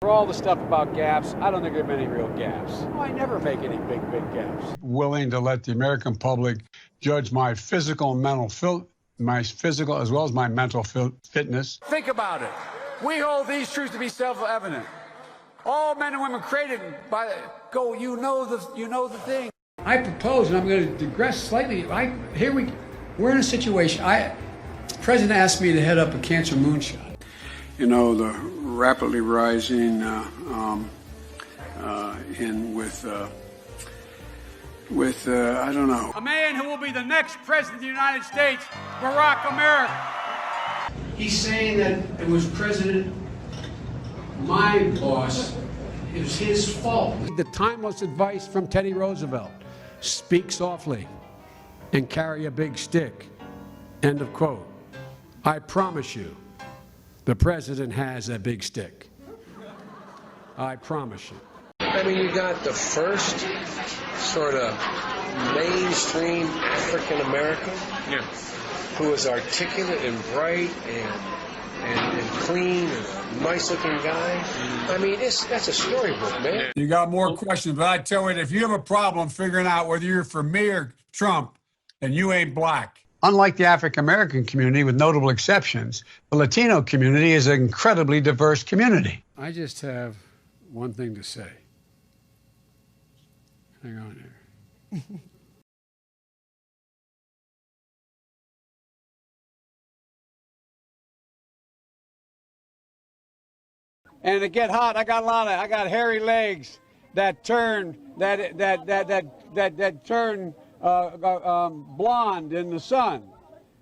For all the stuff about gaps, I don't think there are many real gaps. Oh, I never make any big gaps. Willing to let the American public judge my physical and mental my physical as well as my mental fitness. Think about it. We hold these truths to be self-evident. All men and women created by you know the thing. I propose, and I'm going to digress slightly. We're in a situation. The president asked me to head up a cancer moonshot. You know, the rapidly rising I don't know. A man who will be the next president of the United States, Barack America. He's saying that it was my boss, it was his fault. The timeless advice from Teddy Roosevelt: speak softly and carry a big stick. End of quote. I promise you, the president has a big stick. I promise you. I mean, you got the first sort of mainstream African American who is articulate and bright and clean and a nice-looking guy. I mean, that's a storybook, man. You got more questions, but I tell you, if you have a problem figuring out whether you're for me or Trump, then you ain't black. Unlike the African-American community, with notable exceptions, the Latino community is an incredibly diverse community. I just have one thing to say. Hang on here. And to get hot, I got hairy legs that turn blonde in the sun.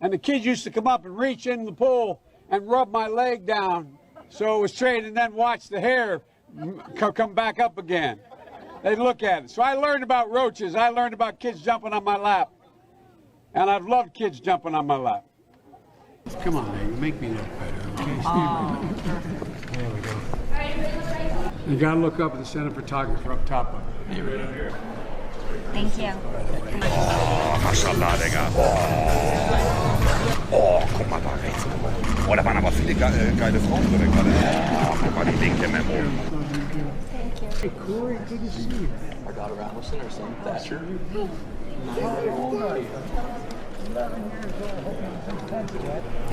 And the kids used to come up and reach in the pool and rub my leg down so it was straight, and then watch the hair come back up again. They'd look at it. So I learned about roaches. I learned about kids jumping on my lap. And I've loved kids jumping on my lap. Come on, baby, make me look better, okay? Oh. There we go. You gotta look up at the center photographer up top of it. Here we go. Thank you. Oh, Maschallah, Digga. Oh, guck mal da rechts. Oh, da waren aber viele geile Frauen drin gerade. Oh, guck mal, die linke Memo. Thank you. Hey, Corey, good to see you. Our daughter Allison, her son Thatcher.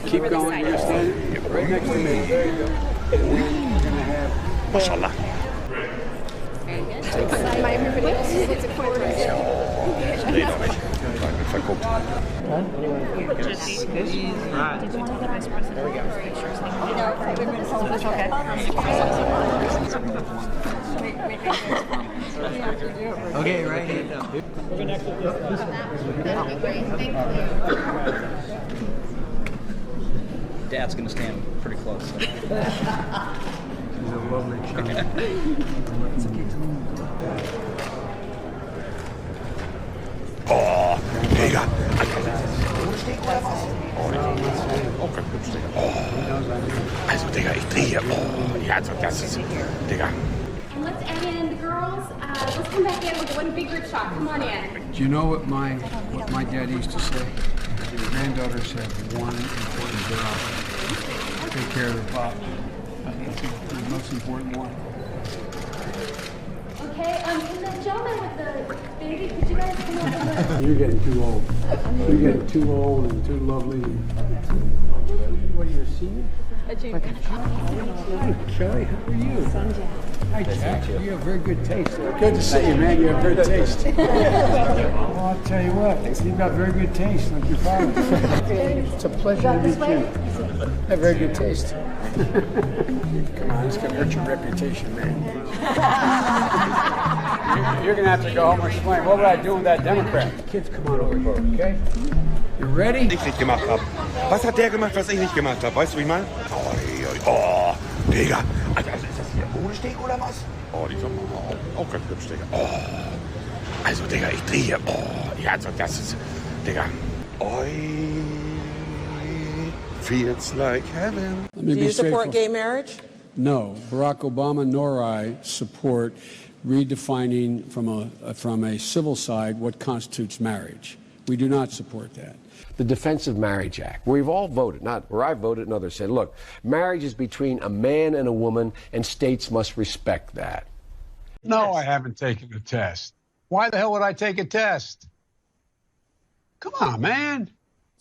Keep going. You're standing right next to me. There you go. We're gonna have Maschallah. Very good. My everybody else is a quarter. Nee, noch nicht. Ich bin verguckt. Okay, right hand up. Dad's gonna stand pretty close. So. She's a lovely child. Oh, Digga. Oh, kein Glückssteger. Oh. Also, Digga, ich drehe. Oh, ja, also, das ist, Digga. And let's add in the girls. Let's come back in with one big group shot. Come on in. Do you know what my dad used to say? His granddaughters have one important job: take care of their pop. That's the most important one. Okay. Can the gentleman with the baby, could you guys come over? You're getting too old. You're getting too old and too lovely. What are you, a senior? A junior. Hi, Kelly. How are you? Hi, Jack. You have very good taste. Good to see you, man. You have good taste. Well, I'll tell you what. You've got very good taste, like your father. It's a pleasure to meet you. You have very good taste. Come on, it's going to hurt your reputation, man. You're going to have to go home and explain, what would I do with that Democrat? Kids, come on over here, okay? You ready? Was ich nicht gemacht habe. Was hat der gemacht, was ich nicht gemacht habe? Weißt du, wie ich meine? Oh, Digga. Alter, ist das hier ohne Steg oder was? Oh, die kommen auch kein Glückssteger. Oh, also, Digga, ich drehe. Oh, ja, also, das ist, Digga. Oi, feels like heaven. Do you support gay marriage? No, Barack Obama nor I support redefining from a civil side what constitutes marriage. We do not support that. The Defensive Marriage Act, where we've all voted, not where I voted and others said, look, marriage is between a man and a woman, and states must respect that. No, I haven't taken the test. Why the hell would I take a test? Come on, man.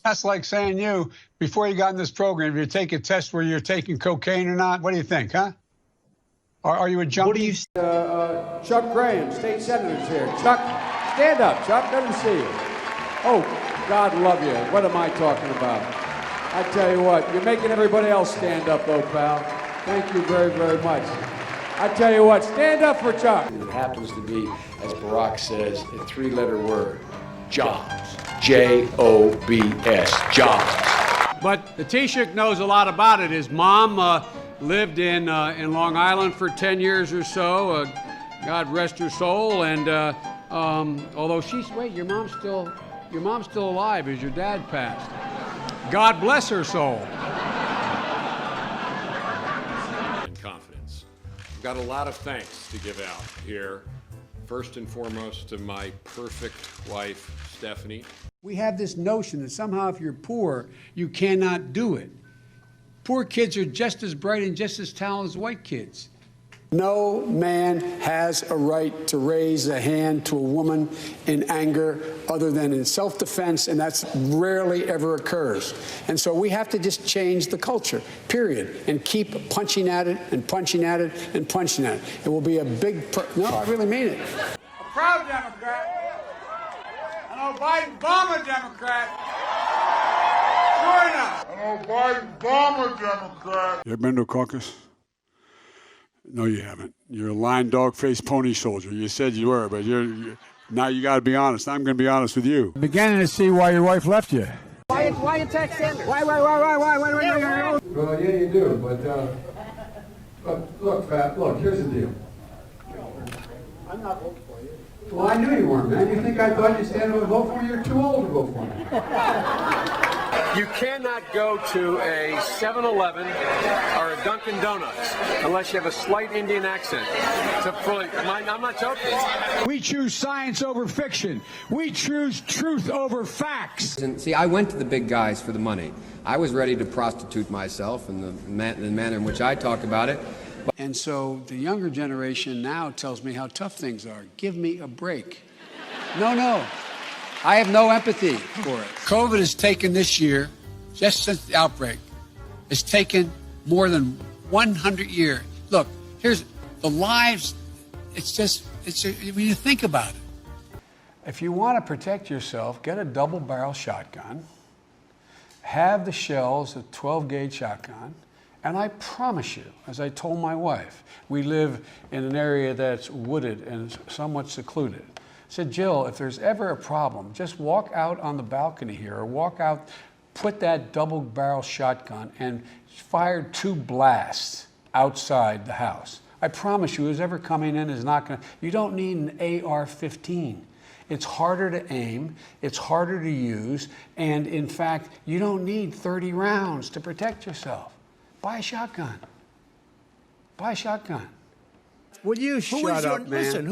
That's like saying you, before you got in this program, if you take a test where you're taking cocaine or not, what do you think, huh? Are you a junkie? What do you... Chuck Graham, state senator's here. Chuck, stand up, Chuck. Let him see you. Oh, God love you. What am I talking about? I tell you what, you're making everybody else stand up, though, pal. Thank you very, very much. I tell you what, stand up for Chuck. It happens to be, as Barack says, a three-letter word, jobs. J-O-B-S, jobs. But the Taoiseach knows a lot about it. His mom lived in Long Island for 10 years or so. God rest her soul. And although wait, your mom's still alive as your dad passed. God bless her soul. And confidence. I've got a lot of thanks to give out here. First and foremost to my perfect wife, Stephanie. We have this notion that somehow if you're poor, you cannot do it. Poor kids are just as bright and just as talented as white kids. No man has a right to raise a hand to a woman in anger other than in self-defense, and that's rarely ever occurs. And so we have to just change the culture, period, and keep punching at it and punching at it and punching at it. It will be a big... No, I really mean it. A proud Democrat. An Obama Democrat. Sure enough. An Obama Democrat. You ever been to a caucus? No, you haven't. You're a lying, dog-faced pony soldier. You said you were, but now you got to be honest. I'm going to be honest with you. Beginning to see why your wife left you. Why attack Sanders? Why? Well, yeah, you do, but look, Pat, look, here's the deal. I'm not voting for you. Well, I knew you weren't, man. You think I thought you'd stand up and vote for me? You're too old to vote for me. You cannot go to a 7-Eleven or a Dunkin' Donuts unless you have a slight Indian accent. I'm not joking. We choose science over fiction. We choose truth over facts. And see, I went to the big guys for the money. I was ready to prostitute myself in the manner in which I talk about it. And so the younger generation now tells me how tough things are. Give me a break. No. I have no empathy for it. COVID has taken this year, just since the outbreak, has taken more than 100 years. Look, here's the lives. When you think about it. If you want to protect yourself, get a double-barrel shotgun, have the shells, a 12-gauge shotgun, and I promise you, as I told my wife, we live in an area that's wooded and somewhat secluded. I said, Jill, if there's ever a problem, just walk out on the balcony here or walk out, put that double-barrel shotgun and fire 2 blasts outside the house. I promise you, who's ever coming in is not going to... You don't need an AR-15. It's harder to aim, it's harder to use, and in fact, you don't need 30 rounds to protect yourself. Buy a shotgun. Buy a shotgun. Will you shut up, man? Listen,